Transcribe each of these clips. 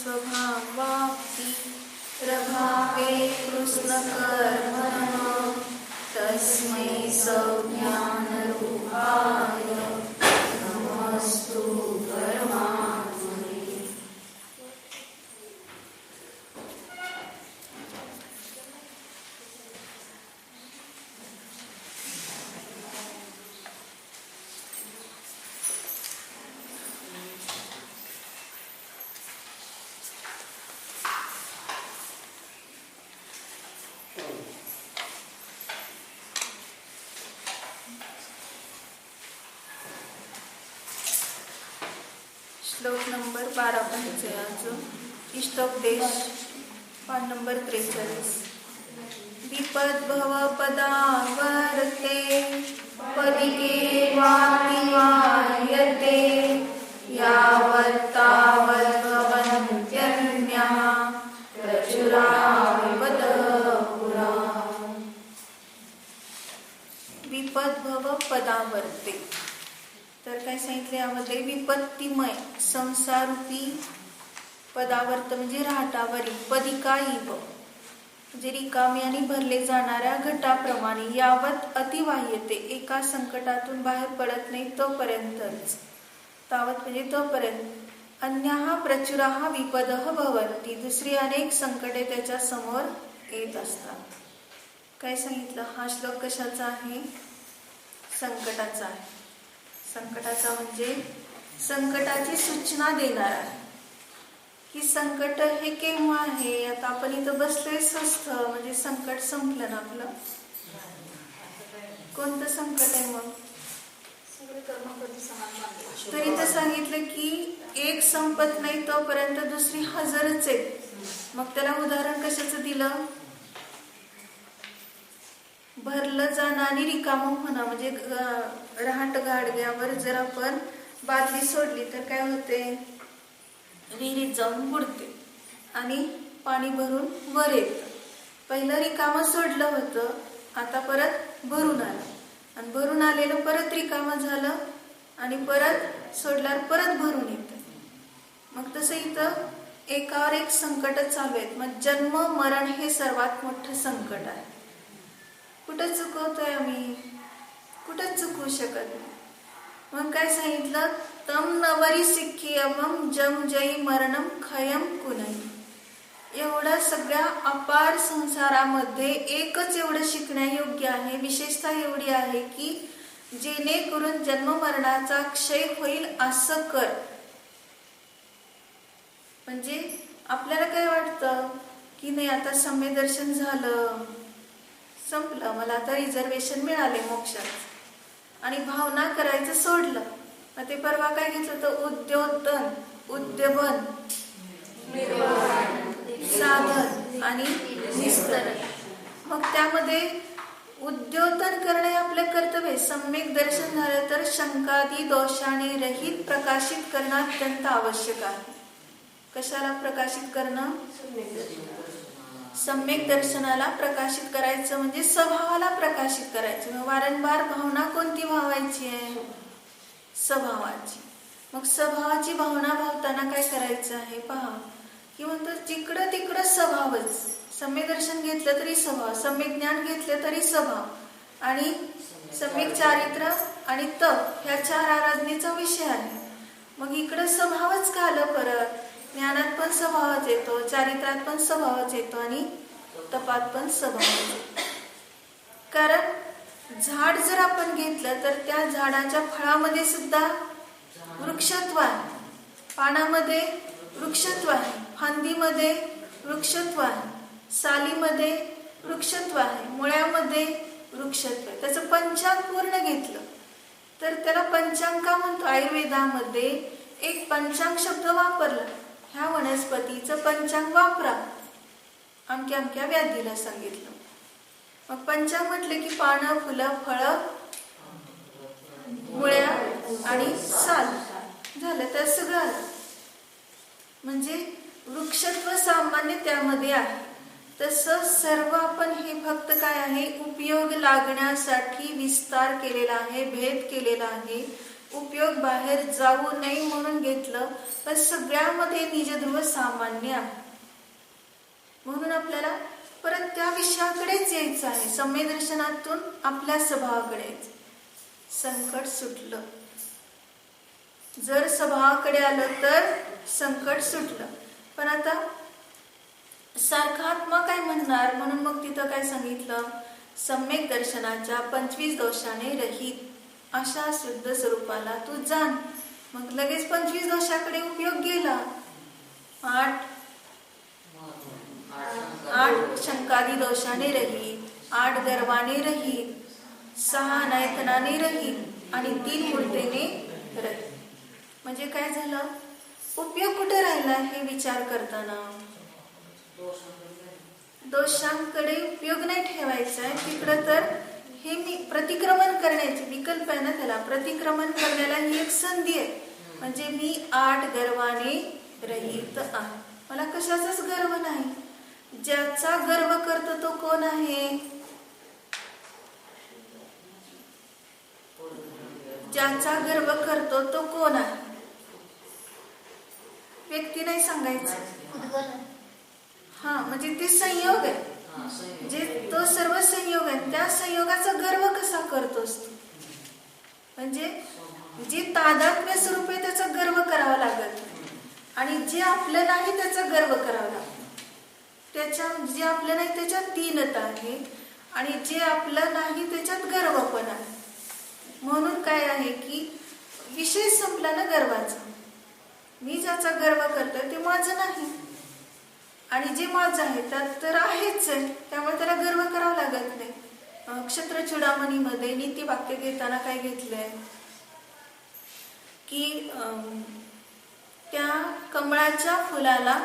स्वभावाप्ति प्रभावे कृष्णकर्मणः तस्मै सज्ञानरूपाय नमस्तु परमात्मने। श्लोक नंबर 12 पाहिजे आज इष्टोपदेश पाठ नंबर 43। विपद्भव पदावर्ते पदिके वातिवायते यावत्तावद्भवन्त्यन्यः प्रचुरा विपदपुरा। विपद्भव पदावर्ते तर काय सांगितले यामध्ये विपत्तीमय संसारूपी पदावर्त म्हणजे राहटावरील पदिका इव म्हणजे रिकामी आणि भरले जाणाऱ्या घटाप्रमाणे यावत अतिवाह्यते एका संकटातून बाहेर पडत नाही तोपर्यंतच तावत म्हणजे तोपर्यंत अन्यः प्रचुराः विपदः भवन्ति दुसरी अनेक संकटे त्याच्या समोर येत असतात। काय सांगितलं हा श्लोक कशाचा आहे? संकटाचा आहे। संकटाचा म्हणजे संकटाची सूचना देणार आहे की संकट हे केव्हा आहे। आता आपण इथं बसलोय स्वस्थ म्हणजे संकट संपलं ना आपलं। कोणतं संकट आहे मग? तर इथं सांगितलं की एक संपत नाही तोपर्यंत दुसरी हजरच आहे। मग त्याला उदाहरण कशाचं दिलं? भरलं जाणं आणि रिकामं होणं म्हणजे रहाट गाडग्यावर जर आपण बादली सोडली तर काय होते? विहिरीत जाऊन बुडते आणि पाणी भरून वर येतं। पहिलं रिकामं सोडलं होतं आता परत भरून आलं आणि भरून आलेलं परत रिकामं झालं आणि परत सोडल्यावर परत भरून येतं। मग तसं इथं एकावर एक संकट चालू आहेत। मग जन्म मरण हे सर्वात मोठं संकट आहे। कुठं चुकवतोय आम्ही? कुठंच चुकवू शकत नाही। मग काय सांगितलं? तम नवरी सिक्खियमम जम जयी मरणम खयम कुनई। एवढ्या सगळ्या अपार संसारामध्ये एकच एवढं शिकण्यायोग्य आहे, विशेषता एवढी आहे की जेणेकरून जन्म मरणाचा क्षय होईल असं कर। म्हणजे आपल्याला काय वाटतं की नाही आता सम्य दर्शन झालं संपलं, मला आता रिझर्वेशन मिळाले मोक्षात आणि भावना करायचं सोडलं। मग ते परवा काय घेतलं तर उद्योतन उद्यवन साधन आणि निस्तरण। मग त्यामध्ये उद्योतन करणे आपलं कर्तव्य आहे। सम्यक दर्शन झालं तर शंकादी दोषाने रहित प्रकाशित करणं अत्यंत आवश्यक आहे। कशाला प्रकाशित करणं? सम्यक दर्शनाला प्रकाशित करायचं म्हणजे स्वभावाला प्रकाशित करायचं। मग वारंवार भावना कोणती भावायची आहे? स्वभावाची। मग स्वभावाची भावना भावताना काय करायचं आहे पहा की म्हणतो जिकडं तिकडं स्वभावच। सम्यक दर्शन घेतलं तरी स्वभाव, सम्यक ज्ञान घेतलं तरी स्वभाव आणि सम्यक चारित्र्य आणि तप ह्या 4 आराधनेचा विषय आहे। मग इकडं स्वभावच का आलं? परत ज्ञानात पण स्वभावच येतो, चारित्र्यात पण स्वभावच येतो आणि तपात पण स्वभावच येतो। कारण झाड जर आपण घेतलं तर त्या झाडाच्या फळामध्ये सुद्धा वृक्षत्व आहे, पानामध्ये वृक्षत्व आहे, फांदीमध्ये वृक्षत्व आहे, सालीमध्ये वृक्षत्व आहे, मुळ्यामध्ये वृक्षत्व आहे। त्याचं पंचांग पूर्ण घेतलं तर त्याला पंचांग का म्हणतो? आयुर्वेदामध्ये एक पंचांग शब्द वापरला। ह्या वनस्पतीचं पंचांग वापरा, अमक्या अमक्या व्याधीला सांगितलं। मग पंचांग म्हटले की पानं, फुलं, फळं, मुळ्या आणि साल झालं तर सगळं आलं। म्हणजे वृक्षत्व सामान्य त्यामध्ये आहे। तसं सर्व आपण हे फक्त काय आहे? उपयोग लागण्यासाठी विस्तार केलेला आहे, भेद केलेला आहे, उपयोग बाहेर जाऊ नये म्हणून घेतलं, पण सगळ्यामध्ये निजध्रुव सामान्य आहे. म्हणून आपल्याला परत त्या विषयाकडेच यायचं आहे. सम्य दर्शनातून आपल्या स्वभावाकडे संकट सुटलं. जर स्वभावाकडे आलं तर संकट सुटलं. पण आता सारखा आत्मा काय म्हणणार, म्हणून मग तिथं काय सांगितलं, सम्यक दर्शनाच्या 25 दोषाने रहित अशा शुद्ध स्वरूपाला तू जाण. मग लगेच 25 दोषाकडे उपयोग गेला. 8 शंकादी दोषाने रहित, 8 गर्वाने रहित, 6 अनायतनाने रहित आणि 3 मूर्तेने रहित. म्हणजे काय झालं, उपयोग कुठे राहिला हे विचार करताना दोषांकडे उपयोग नाही ठेवायचा आहे तिकडं. तर हे मी प्रतिक्रमण करण्याची विकल्प आहे ना, त्याला प्रतिक्रमण करण्याला ही एक संधी आहे. म्हणजे मी 8 गर्वाने रहित आहे. मला कशाचाच गर्व नाही. ज्याचा गर्व करतो तो कोण आहे, ज्याचा गर्व करतो तो कोण आहे, व्यक्ती नाही सांगायचं. हा म्हणजे ते संयोग आहे. जे तो सर्व संयोग आहे, त्या संयोगाचा गर्व कसा करतोस तू. म्हणजे जे तादात्म्य स्वरूप आहे त्याचा गर्व करावा लागत, आणि जे आपलं नाही त्याचा गर्व करावा लागतो. त्याच्या जे आपलं नाही त्याच्यात दीनता आहे, आणि जे आपलं नाही त्याच्यात गर्व पण आहे. म्हणून काय आहे की विषय संपला ना गर्वाचा. मी ज्याचा गर्व करतोय ते माझं नाही, आणि जे माझं आहे त्यात तर आहेच आहे, त्यामुळे त्याला गर्व करावा लागत नाही. क्षत्र चूडामणी मध्ये नीती वाक्य घेताना काय घेतलंय की त्या कमळाच्या फुलाला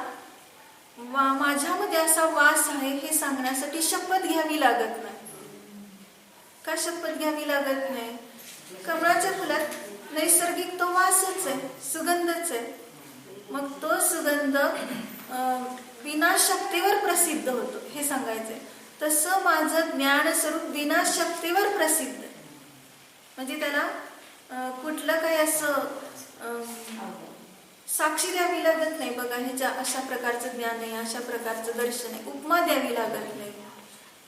माझ्यामध्ये असा वास आहे हे सांगण्यासाठी शपथ घ्यावी लागत नाही. का शपथ घ्यावी लागत नाही, कमळाच्या फुलात नैसर्गिक तो वासच आहे, सुगंधच आहे. मग तो सुगंध विनाशक्तीवर प्रसिद्ध होतो हे सांगायचंय. तसं माझं ज्ञान स्वरूप विनाशक्तीवर प्रसिद्ध आहे. म्हणजे त्याला कुठलं काही असं साक्षी द्यावी लागत नाही. बघा ह्याच्या अशा प्रकारचं ज्ञान आहे, अशा प्रकारचं दर्शन आहे, उपमा द्यावी लागत नाही.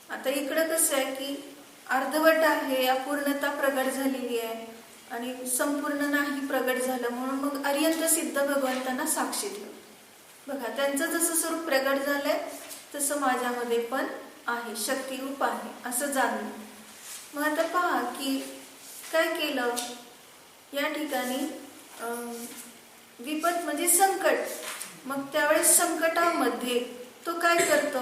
आता इकडं कसं आहे की अर्धवट आहे, अपूर्णता प्रगट झालेली आहे आणि संपूर्ण नाही प्रगट झालं, म्हणून मग अर्यंत सिद्ध भगवंतांना साक्षी ठेव. बघा त्यांचं जसं स्वरूप प्रगट झालंय तसं माझ्यामध्ये पण आहे, शक्तिरूप आहे असं जाणलं. मग आता पहा की काय केलं या ठिकाणी, विपत म्हणजे संकट. मग त्यावेळेस संकटामध्ये तो काय करतो,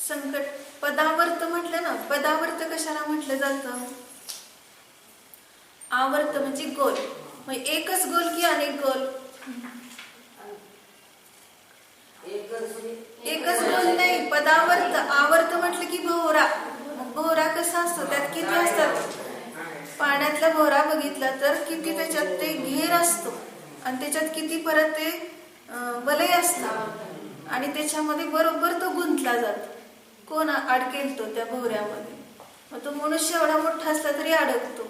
संकट पदावर्त म्हटलं ना. पदावर्त कशाला म्हटलं जातं, आवर्त म्हणजे गोल. मग एकच गोल की अनेक गोल, एकच गोल नाही. पदावर्त, आवर्त म्हटलं की भोवरा. भोवरा कसा असतो, त्यात किती असतात, पाण्यातला भोवरा बघितला तर किती त्याच्यात ते घेर असतो, आणि त्याच्यात किती परत ते वलय असतात, आणि त्याच्यामध्ये बरोबर तो गुंतला जातो. कोण अडकेल तो त्या भोवऱ्यामध्ये. मग तो मनुष्य एवढा मोठा असला तरी अडकतो.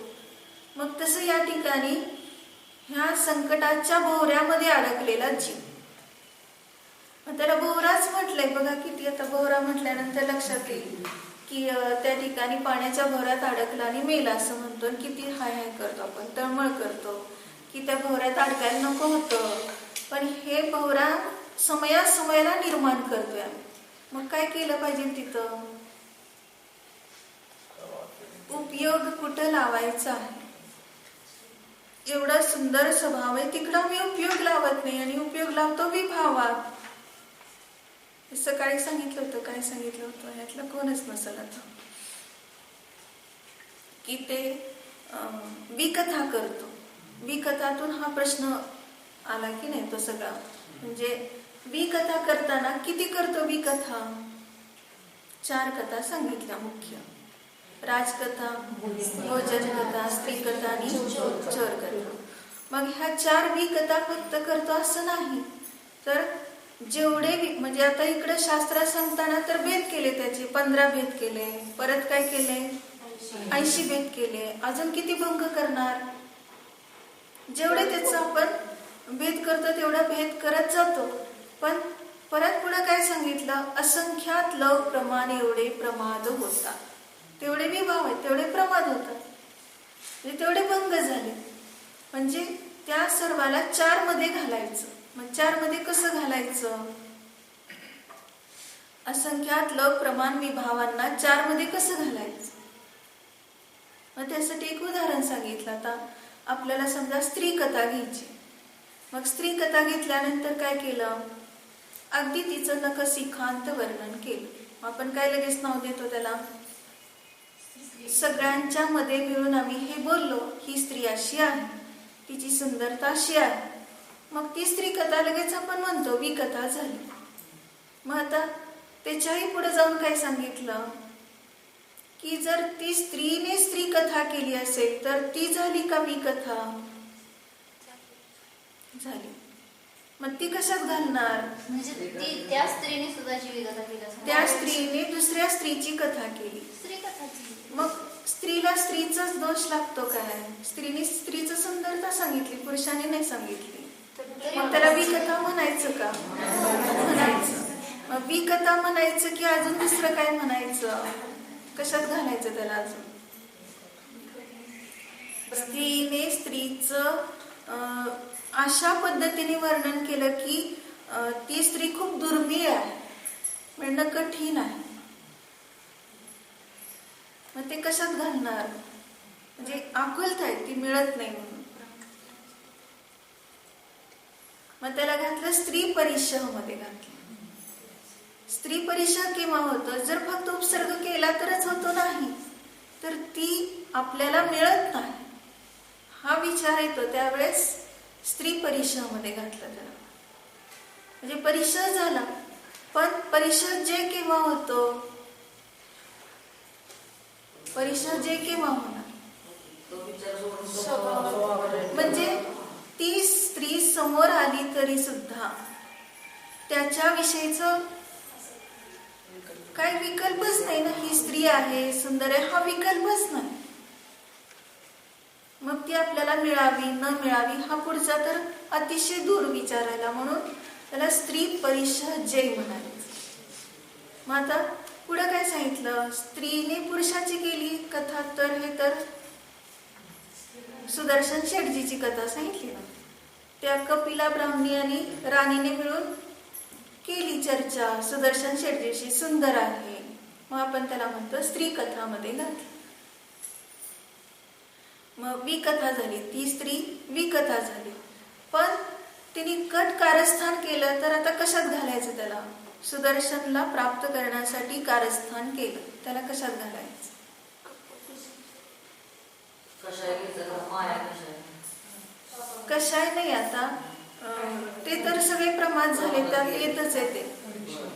मग तसं या ठिकाणी ह्या संकटाच्या भोवऱ्यामध्ये अडकलेला जीव, मग त्याला भोवराच म्हटलंय. बघा किती आता भोवरा म्हटल्यानंतर लक्षात येईल की त्या ठिकाणी पाण्याच्या भोवऱ्यात अडकला आणि मेला असं म्हणतो. किती हाय हाय करतो आपण, तळमळ करतो की त्या भोवऱ्यात अडकायला नको होतं, पण हे भोवरा समयाला निर्माण करतोय. मग काय केलं पाहिजे तिथं, उपयोग कुठं लावायचा आहे. एवढा सुंदर स्वभाव आहे, तिकडं मी उपयोग लावत नाही आणि उपयोग लावतो विभावात. सकाळी सांगितलं होतं, काय सांगितलं होतं यातलं कोणच नसेल आता, की ते विकथा करतो. विकथातून हा प्रश्न आला की नाही तो सगळा. म्हणजे विकथा करताना किती करतो विकथा, 4 कथा सांगितल्या मुख्य, राजकथा, भोजन कथा, स्त्री कथा आणि चोर कथा. मग ह्या 4 विकथा फक्त करतो असं नाही, तर जेवढे म्हणजे आता इकडे शास्त्रात सांगताना तर भेद केले, त्याचे 15 भेद केले. परत काय केले, 80 भेद केले, अजून किती भंग करणार? जेवढे त्याचा आपण भेद करतो तेवढा भेद करत जातो. पण परत पुढे काय सांगितलं? असंख्यात लव प्रमाण एवढे प्रमाद होतात. तेवढे विभाव आहेत, तेवढे प्रमाद होतात, म्हणजे तेवढे भंग झाले. म्हणजे त्या सर्वाला 4 मध्ये घालायचं. मग 4 मध्ये कसं घालायचं? असंख्यात लव प्रमाण विभावांना 4 मध्ये कसं घालायचं? मग त्यासाठी एक उदाहरण सांगितलं. आता आपल्याला समजा स्त्री कथा घ्यायची. मग स्त्री कथा घेतल्यानंतर काय केलं? अगदी तिचं नखशिखांत वर्णन केलं. आपण काय लगेच नाव देतो त्याला? सगळ्यांच्या मध्ये मिळून आम्ही हे बोललो, ही स्त्री अशी आहे, तिची सुंदरता अशी आहे. मग ती स्त्री कथा लगेच आपण म्हणतो विकथा झाली. मग आता त्याच्याही पुढे जाऊन काय सांगितलं की जर ती स्त्रीने स्त्री कथा केली असेल तर ती झाली का विकथा? झाली. मग ती कशात घालणार? म्हणजे ती त्या स्त्रीने सुद्धा विकथा केली. त्या स्त्रीने दुसऱ्या स्त्रीची कथा केली. स्त्री कथाची. मग स्त्रीला स्त्रीचाच दोष लागतो काय? स्त्रीने स्त्रीचं सुंदरता सांगितली, पुरुषाने नाही सांगितली. मग त्याला विकथा म्हणायचं का? म्हणायचं. मग विकथा म्हणायचं की अजून दुसरं काय म्हणायचं? कशात घालायचं त्याला? अजून स्त्रीने स्त्रीचं अशा पद्धतीने वर्णन केलं की ती स्त्री खूप दुर्मिळ आहे, मिळणं कठीण आहे. मग ते कशात घालणार? म्हणजे आकुलता आहे, ती मिळत नाही म्हणून. मग त्याला घातलं स्त्री परिशह मध्ये घातलं. स्त्री परिशह केव्हा होतं? जर फक्त उपसर्ग केला तरच होतो, नाही तर ती आपल्याला मिळत नाही हा विचार येतो, त्यावेळेस स्त्री परिशह मध्ये घातलं त्याला. म्हणजे परिशह झाला. पण परिशह जे केव्हा होतो? परिशह जे केव्हा होणार? म्हणजे ती स्त्री समोर आली तरी सुद्धा त्याच्याविषयीचं काही विकल्पच नाही ना. ही स्त्री आहे, सुंदर आहे, हा विकल्पच नाही. मग ती आपल्याला मिळावी न मिळावी हा पुढचा तर अतिशय दूर विचारायला, म्हणून त्याला स्त्री परिशह जय म्हणाले. मग आता पुढे काय सांगितलं? स्त्रीने पुरुषाची केली कथा, तर हे तर सुदर्शन शेठजीची कथा सांगितली ना. त्या कपिला ब्राह्मणी आणि राणीने मिळून केली चर्चा, सुदर्शन शेठजीशी सुंदर आहे. मग आपण त्याला म्हणतो स्त्री कथामध्ये घातली. मग विकथा झाली, ती स्त्री विकथा झाली. पण तिने कट कारस्थान केलं तर आता कशात घालायचं त्याला? सुदर्शनला प्राप्त करण्यासाठी कारस्थान केलं, त्याला कशात घालायचं? कशाय नाही. आता ते तर सगळे प्रमाद झाले, त्यात येतच येते.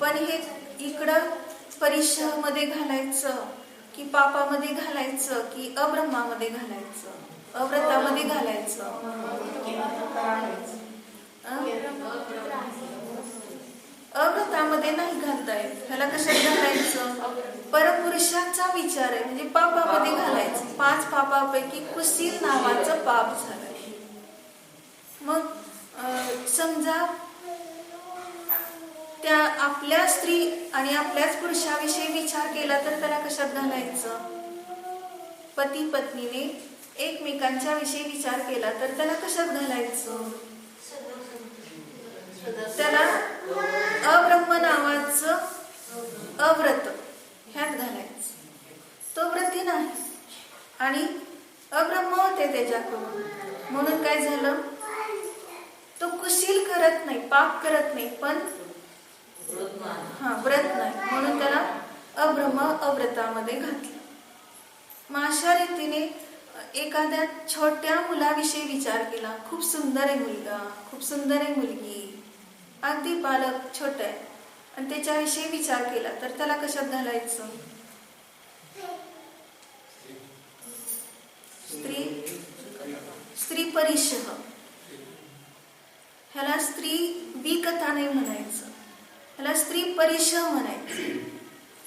पण हे इकडं परिशह मध्ये घालायचं की पापामध्ये घालायचं की अब्रह्मामध्ये घालायचं, अव्रतामध्ये घालायचं? अव्रतामध्ये नाही घालता येत. ह्याला कशात घालायचं? परपुरुषाचा विचार आहे, म्हणजे पापामध्ये घालायचं. 5 पापापैकी कुसील नावाचं पाप झालं. मग समजा त्या आपल्या स्त्री आणि आपल्याच पुरुषाविषयी विचार केला तर त्याला कशात घालायचं? पती पत्नीने एकमेकांच्या विषयी विचार केला तर त्याला कशात घालायचं? त्याला अब्रह्म नावाचं अव्रत ह्यात घालायचं. तो व्रती नाही आणि अब्रह्म होते त्याच्याकडून, म्हणून काय झालं? तो कुशील करत नाही, पाप करत नाही, पण व्रत नाही, म्हणून त्याला अब्रह्म अव्रतामध्ये घातलं. मग अशा रीतीने एखाद्या छोट्या मुलाविषयी विचार केला, खूप सुंदर आहे मुलगा, खूप सुंदर आहे मुलगी, अगदी बालक छोट आहे, आणि त्याच्याविषयी विचार केला तर त्याला कशात घालायचं? स्त्री परिशह. ह्याला स्त्री विकथा नाही म्हणायचं, ह्याला स्त्री परिशह म्हणायचं.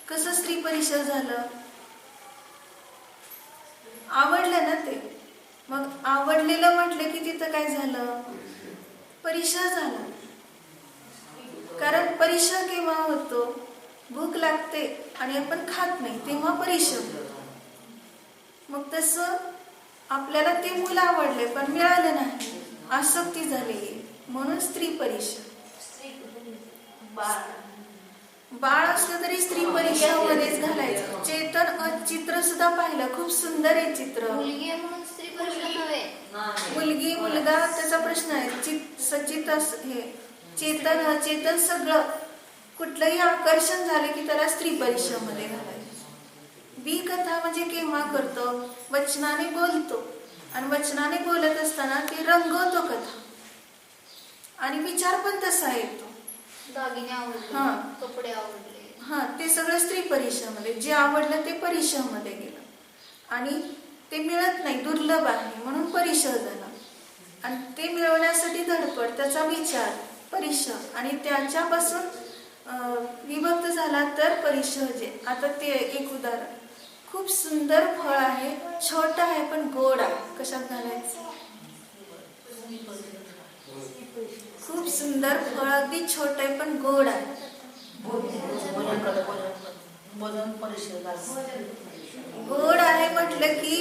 कसं स्त्री परिशह झालं? आवडलं ना ते. मग आवडलेलं म्हटलं की तिथं काय झालं, परिचय झाला. कारण परिचय केव्हा होतो, भूक लागते आणि आपण खात नाही तेव्हा परिचय होतो. मग तसं आपल्याला ते मुलं आवडले पण मिळालं नाही, आसक्ती झाली, म्हणून स्त्री परिचय. बाळ असलं तरी स्त्री परिचयामध्येच घालायचं. चेतन चित्र सुद्धा पाहिलं, खूप सुंदर आहे चित्र. मुलगी आहे म्हणून स्त्री परिचय नव्हे. मुलगी मुलगा त्याचा प्रश्न आहे. सचित हे चेतन चेतन सगळं कुठलंही आकर्षण झालं की त्याला स्त्री परिचयामध्ये घालायचं. बी कथा म्हणजे केव्हा करतो, वचनाने बोलतो आणि वचनाने बोलत असताना ते रंगवतो कथा आणि विचार पण तसा येतो. दागिने आवडले, हा. कपडे आवडले, हा, ते सगळं स्त्री परिचयामध्ये. जे आवडलं ते परिचयामध्ये गेलं आणि ते मिळत नाही, दुर्लभ आहे म्हणून परिचय झाला. आणि ते मिळवण्यासाठी धडपड, त्याचा विचार, परिचय आणि त्याच्यापासून विभक्त झाला तर परिचय. जे आता ते एक उदाहरण, खूप सुंदर फळ आहे, छोट आहे पण गोड आहे. कशात घालायचं? खूप सुंदर फळ, अगदी छोट आहे पण गोड आहे. गोड आहे म्हटलं की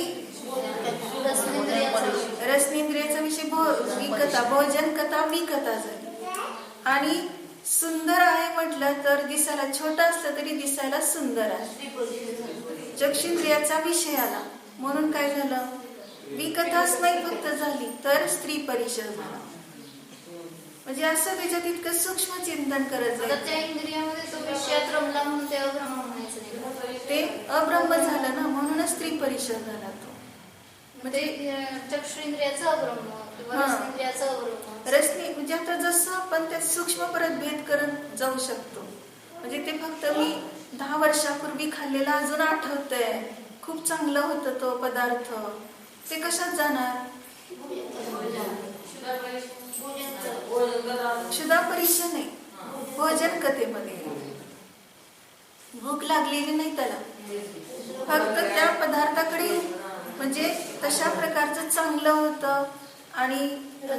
रसनेंद्रियाचा विषय विकता, भोजन कथा विकता झाली. आणि सुंदर आहे म्हटलं तर दिसायला छोटा असलं तरी दिसायला सुंदर आहे. चक्षुंद्रियाचा विषय आला म्हणून काय झालं, विकथाच नाही फक्त झाली तर स्त्री परिचय झाला. म्हणजे असं त्याच्यात इतकं सूक्ष्म चिंतन करत जाईल. त्या इंद्रियामध्ये तो विषयात रमला म्हणून ते अब्रह्म म्हणायचं नाही. ते अब्रह्म झालं ना, म्हणूनच स्त्री परिचय झाला तो. म्हणजे चक्षु इंद्रियाचं अब्रह्म किंवा रसनेंद्रियाचं अब्रह्म. रसने म्हणजे आता जसं आपण त्यात सूक्ष्म परत भेद करत जाऊ शकतो. म्हणजे ते फक्त मी 10 वर्षापूर्वी खाल्लेलं अजून आठवतंय, खूप चांगलं होतं तो पदार्थ, ते कशात जाणार? क्षुधा परिचय नाही, भोजन कथेमध्ये. भूक लागलेली नाही त्याला, फक्त त्या पदार्थाकडे म्हणजे तशा प्रकारचं चांगलं होतं आणि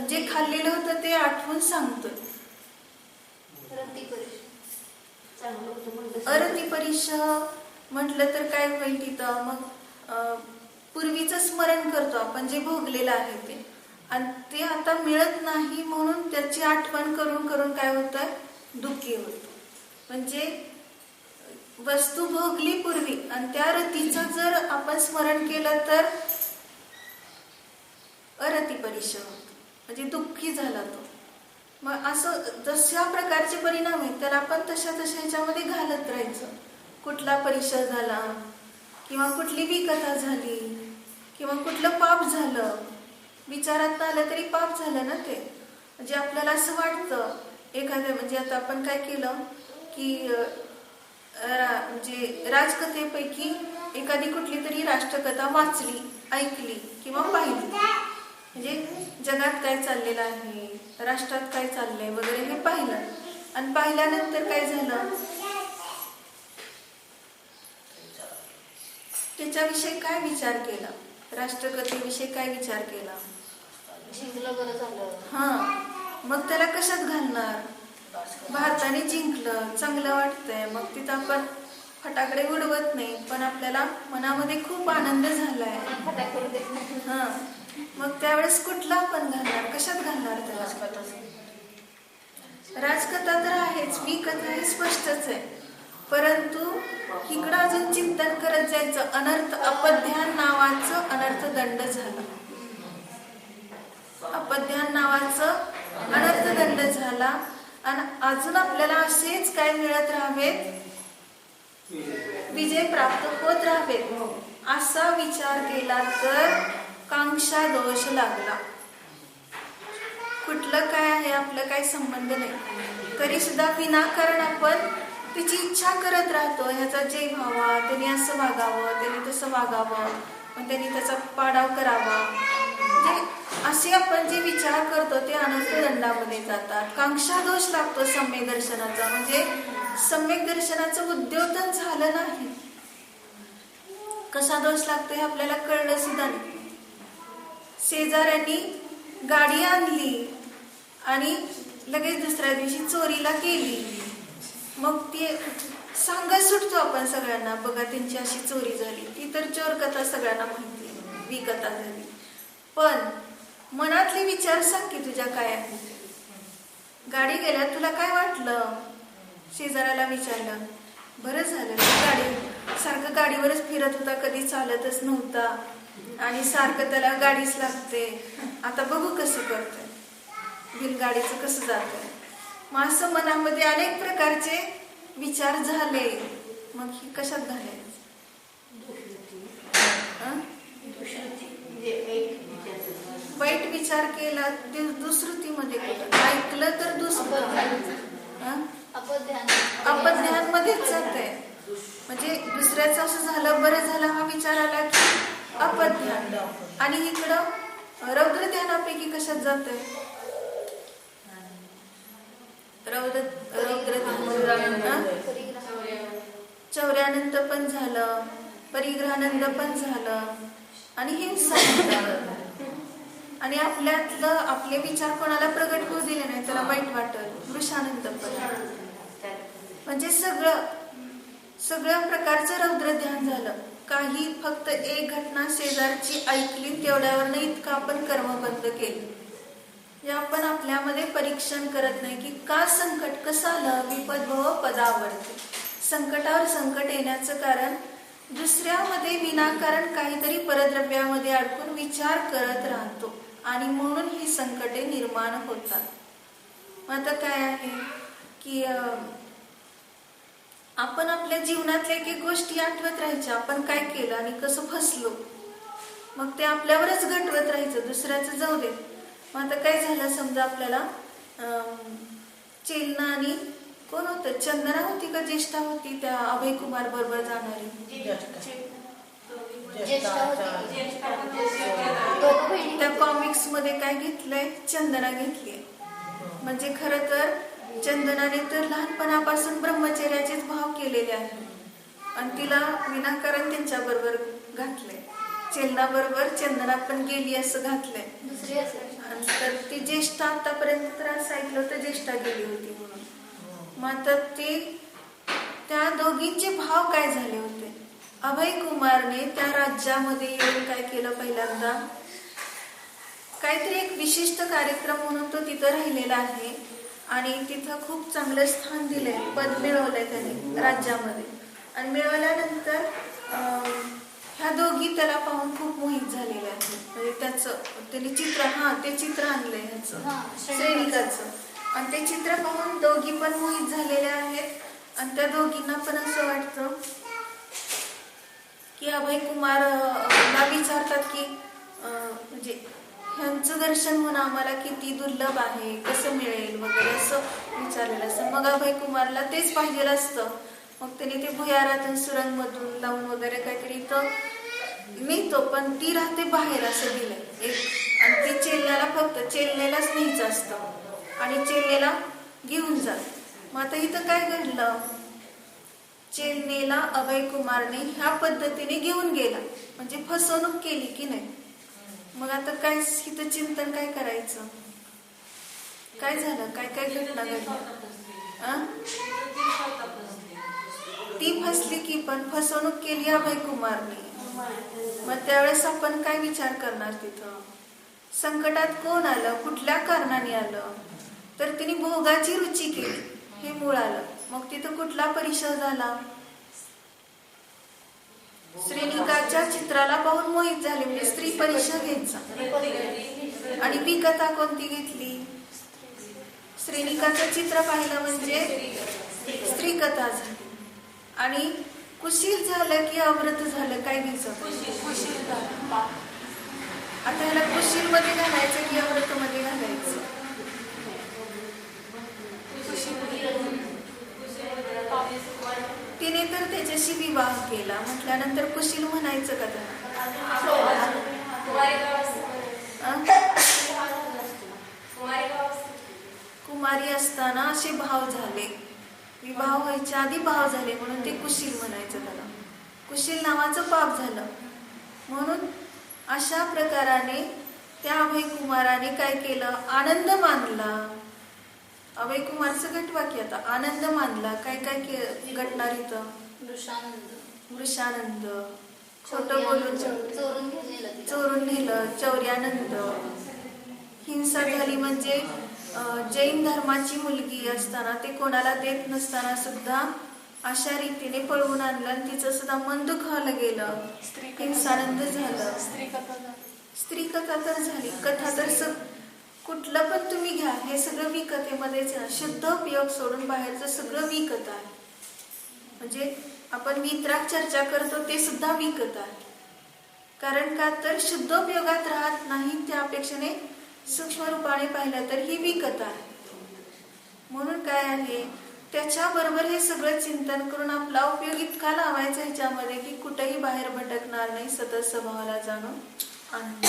जे खाल्लेलं होतं ते आठवून सांगतोय. अरती परिचय म्हटलं तर काय होईल तिथं, मग पूर्वीचं स्मरण करतो आपण जे भोगलेलं आहे ते, आणि ते आता मिळत नाही म्हणून त्याची आठवण करून करून काय होतं, दुःखी होतं. म्हणजे वस्तू भोगली पूर्वी आणि त्या रतीचं जर आपण स्मरण केलं तर अरती परिचय होतो, म्हणजे दुःखी झाला तो. मग असं जशा प्रकारचे परिणाम आहेत त्याला आपण तशा ह्याच्यामध्ये घालत राहायचं. कुठला परिचय झाला किंवा कुठली विकथा झाली किंवा कुठलं पाप झालं, विचारात आलं तरी पाप झालं ना ते. म्हणजे आपल्याला असं वाटतं एखाद्या, म्हणजे आता आपण काय केलं की म्हणजे राजकथेपैकी एखादी कुठली तरी राष्ट्रकथा वाचली, ऐकली किंवा पाहिली, म्हणजे जगात काय चाललेलं आहे, राष्ट्रात काय चाललंय वगैरे हे पाहिलं. आणि पाहिल्यानंतर काय झालं, त्याच्याविषयी काय विचार केला, राष्ट्रकथेविषयी काय विचार केला, जिंकलं बरं झालं. हा, मग त्याला कशात घालणार? भारताने जिंकलं, चांगलं वाटतंय, मग तिथं आपण फटाकडे उडवत नाही पण आपल्याला मनामध्ये खूप आनंद झालाय. हा, मग त्यावेळेस कुठला आपण घालणार, कशात घालणार त्याला? राजकथा तर आहेच, मी कथा हे स्पष्टच आहे, परंतु इकडं अजून चिंतन करत जायचं. अनर्थ अपध्यान नावाचं अनर्थ दंड झालं, अपध्यान नावाचं अनर्थ दंड झाला. आणि अजून आपल्याला असेच काय मिळत राहावेत, विजय प्राप्त होत राहावेत असा विचार केला तर कांक्षा दोष लागला. कुठलं काय आहे आपलं काही संबंध नाही, तरी सुद्धा विनाकारण आपण त्याची इच्छा करत राहतो. ह्याचा जय व्हावा, त्यांनी असं वागावं, त्यांनी तसं वागावं, मग त्यांनी त्याचा पाडाव करावा, म्हणजे असे आपण जे विचार करतो ते अनर्थ दंडामध्ये जातात. कांक्षा दोष लागतो सम्यक दर्शनाचा, म्हणजे सम्यक दर्शनाचं उद्योतन झालं नाही. कसा दोष लागतो हे आपल्याला कळलं सुद्धा नाही. शेजाऱ्यांनी गाडी आणली आणि लगेच दुसऱ्या दिवशी चोरीला गेली. मग ते सांगत सुटतो आपण सगळ्यांना, बघा त्यांची अशी चोरी झाली. ती तर चोर कथा सगळ्यांना माहिती, विकथा झाली. पण मनातले विचार सांग की तुझ्या काय आहे. गाडी गेल्या तुला काय वाटलं? शेजाऱ्याला विचारलं. बरं झालं, गाडी सारखं गाडीवरच फिरत होता, कधी चालतच नव्हता आणि सारखं त्याला गाडीच लागते. आता बघू कसं करतोय, बिनगाडीचं कसं जातंय. मग असं मनामध्ये अनेक प्रकारचे विचार झाले. मग ही कशात घालायचं? वाईट विचार केला ते दुसृतीमध्ये, ऐकलं तर दुसरं अपध्यानमध्येच जातंय. म्हणजे दुसऱ्याचं असं झालं, बरं झालं हा विचार आला की अपध्यान. आणि इकडं रौद्र ध्यानापैकी कशात जातंय? रौद्र चौर्यानंद पण झालं, परिग्रहानंद पण झालं आणि हिंसा. आणि आपल्यातलं आपले विचार कोणाला प्रगट होऊ दिले नाही, त्याला वाईट वाटत. वृषानंद पण. म्हणजे सगळ्या प्रकारचं रौद्र ध्यान झालं. काही फक्त एक घटना शेजारची ऐकली तेवढ्यावरनं इतकं आपण कर्म बंद केलं. जे आपण आपल्यामध्ये परीक्षण करत नाही की का संकट कसं आलं. विपद्भव पदावरते. संकटावर संकट येण्याचं कारण दुसऱ्यामध्ये विनाकारण काहीतरी परद्रव्यामध्ये अडकून विचार करत राहतो आणि म्हणून ही संकटे निर्माण होतात. आता काय आहे की आपण आपल्या जीवनातल्या एक एक गोष्टी आठवत राहायच्या, आपण काय केलं आणि कसं फसलो. मग ते आपल्यावरच घटवत राहायचं, दुसऱ्याचं जाऊ दे. मग आता काय झालं, समजा आपल्याला चेलना आणि कोण होतं, चंदना होती का ज्येष्ठा होती त्या अभय कुमार बरोबर जाणारी? त्या कॉमिक्स मध्ये काय घेतलंय, चंदना घेतलीय. म्हणजे खरं तर चंदनाने तर लहानपणापासून ब्रह्मचर्याचेच भाव केलेले आहेत आणि तिला विनाकारण त्यांच्या बरोबर घातलंय. चेलना बरोबर चंदना पण गेली असं घातलंय. तर ती ज्येष्ठा आतापर्यंत तर असं ऐकलं होतं ज्येष्ठा गेली होती म्हणून. मग आता ते त्या दोघींचे भाव काय झाले होते. अभय कुमारने त्या राज्यामध्ये येऊन काय केलं, पहिल्यांदा काहीतरी एक विशिष्ट कार्यक्रम म्हणून तो तिथं राहिलेला आहे आणि तिथं खूप चांगलं स्थान दिलंय, पद मिळवलंय त्याने राज्यामध्ये. आणि मिळवल्यानंतर ह्या दोघी त्याला पाहून खूप मोहित झालेल्या आहेत. म्हणजे त्याने ते चित्र आणलंय ह्याचं सैनिकाचं. आणि ते चित्र पाहून दोघी पण मोहित झालेल्या आहेत. आणि त्या दोघींना पण असं वाटतं की अभय कुमारला विचारतात की म्हणजे ह्यांचं दर्शन होणं आम्हाला किती दुर्लभ आहे, कसं मिळेल वगैरे असं विचारलेलं असतं. मग अभय कुमारला तेच पाहिजे असतं. मग त्याने ते भुयारातून सुरंगमधून लावून वगैरे काहीतरी इथं नेतो, पण ती राहते बाहेर असं दिलंय एक. आणि ती चेलण्याला फक्त चेलण्यालाच न्यायचं असतं आणि चेलण्याला घेऊन जात. मग आता इथं काय घडलं, चेलनेला अभय कुमारने ह्या पद्धतीने घेऊन गेला, म्हणजे फसवणूक केली की नाही. मग आता काय इथं चिंतन काय करायचं, काय झालं, काय काय घटना घडल्या. ती फसली की पण फसवणूक केली अभय कुमारने. मग त्यावेळेस आपण काय विचार करणार, तिथं संकटात कोण आलं, कुठल्या कारणाने आलं, तर तिने भोगाची रुची केली, हे मूळ आलं. मग तिथं कुठला परिचय झाला, श्रेणिकाच्या चित्राला पाहून मोहित झाले, म्हणजे स्त्री परिचय घ्यायचा. आणि ती कथा कोणती घेतली, श्रेणिकाचं चित्र पाहिलं म्हणजे स्त्री कथा झाली. आणि कुशील झालं की अव्रत झालं, काय घ्यायचं, आता ह्याला कुशील मध्ये घालायचं की अव्रत मध्ये घालायचं. तिने तर त्याच्याशी विवाह केला म्हटल्यानंतर कुशील म्हणायचं का त्याला. कुमारी असताना असे भाव झाले, विवाह व्हायच्या आधी भाव झाले म्हणून ते कुशील म्हणायचं त्याला. कुशील नावाचं पाप झालं. म्हणून अशा प्रकाराने त्या अभयकुमाराने काय केलं, आनंद मानला. अभयकुमारचं गटवाक्य आता, आनंद मानला. काय काय घटणार इथं, वृषानंद, खोटं बोलून चोरून नेलं, चौर्यानंद, हिंसा झाली. म्हणजे जैन धर्माची मुलगी असताना, ते कोणाला देत नसताना सुद्धा अशा रीतीने पळवून आणलं आणि तिचं सुद्धा मन दुखावलं गेलं. हिंसानंद झालं. स्त्री कथा तर झाली. कथा तर कुठलं पण तुम्ही घ्या, हे सगळं विकथेमध्येच. शुद्ध उपयोग सोडून बाहेरचं सगळं विकत आहे. म्हणजे आपण वितराग चर्चा करतो ते सुद्धा विकत आहे. कारण का तर शुद्ध उपयोगात राहत नाही, त्या अपेक्षेने सूक्ष्म रूपाने पाहिलं तर ही विकत आहे. म्हणून काय आहे, त्याच्याबरोबर हे सगळं चिंतन करून आपला उपयोग इतका लावायचा ह्याच्यामध्ये की कुठेही बाहेर भटकणार नाही, सतत स्वभावाला जाणून आनंद.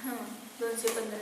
हा 215